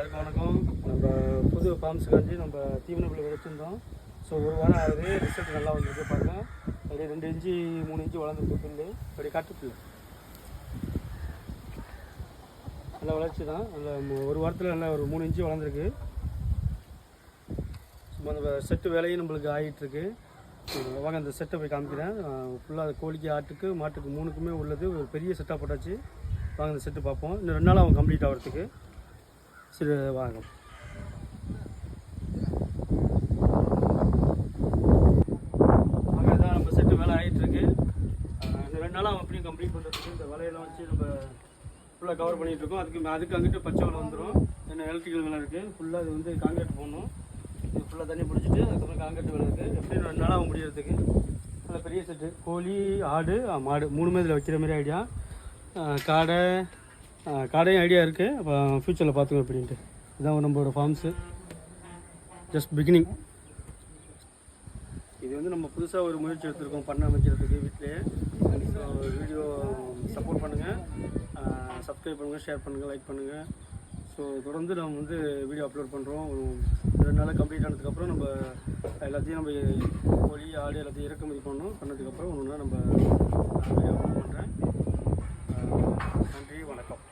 எல்லாருக்கும் வணக்கம். நம்ம புது ஃபார்ம்ஸ் காஞ்சி நம்ம தீவன பிள்ளை வச்சுருந்தோம். ஸோ ஒரு வாரம் ஆகுது. ரிசல்ட் நல்லா வந்துருக்கு பாருங்கள். அப்படியே 2 இன்ச்சு 3 இன்ச்சு வளர்ந்துருக்கு பில்லு. அப்படியே காட்டுப்பில்லை நல்லா வளர்ச்சி தான். அந்த ஒரு வாரத்தில் நல்லா ஒரு 3 இன்ச்சு வளர்ந்துருக்கு. சும்மா அந்த செட்டு வேலையும் நம்மளுக்கு ஆகிட்டுருக்கு. வாங்க அந்த செட்டை போய் காமிக்கிறேன். ஃபுல்லாக கோழிக்கு ஆட்டுக்கு மாட்டுக்கு 3க்குமே உள்ளது ஒரு பெரிய செட்டாக போட்டாச்சு. வாங்க அந்த செட்டு பார்ப்போம். இன்னும் 2 நாள் அவங்க கம்ப்ளீட் ஆகிறதுக்கு. சரி வாங்க. வாங்க தான் நம்ம செட்டு வேலை ஆகிட்டுருக்கு. இந்த 2 நாளாக அப்படியும் கம்ப்ளீட் பண்ணுறதுக்கு இந்த வலையெல்லாம் வச்சு நம்ம ஃபுல்லாக கவர் பண்ணிகிட்ருக்கோம். அதுக்கு அங்கிட்டு பச்சை வலை வந்துடும். என்ன எலக்ட்ரிக்கல் வேலை இருக்குது. ஃபுல்லாக அது வந்து காங்கிரீட் போடணும். இது ஃபுல்லாக தண்ணி பிடிச்சிட்டு அதுக்கப்புறம் காங்கிரீட் வேலை இருக்குது. எப்படியும் 2 நாளாக முடியறதுக்கு நல்ல பெரிய செட்டு. கோழி ஆடு மாடு 3மே இதில் வைக்கிற மாதிரி ஐடியா. காடையும் ஐடியா இருக்குது. அப்போ ஃப்யூச்சரில் பார்த்துக்கோ அப்படின்ட்டு. இதுதான் நம்மளோட ஃபார்ம்ஸு. Just beginning. இது வந்து நம்ம புதுசாக ஒரு முயற்சி எடுத்துருக்கோம் பண்ண அமைக்கிறதுக்கு வீட்டிலேயே. ஸோ வீடியோ சப்போர்ட் பண்ணுங்கள், சப்ஸ்கிரைப் பண்ணுங்கள், ஷேர் பண்ணுங்கள், லைக் பண்ணுங்கள். ஸோ தொடர்ந்து நம்ம வந்து வீடியோ அப்லோட் பண்ணுறோம். 2 நாள் கம்ப்ளீட் ஆனதுக்கப்புறம் நம்ம எல்லாத்தையும் நம்ம கோழி ஆடு எல்லாத்தையும் இறக்குமதி பண்ணதுக்கப்புறம் ஒன்று நம்ம வீடியோ அப்லோட் பண்ணுறேன். நன்றி, வணக்கம்.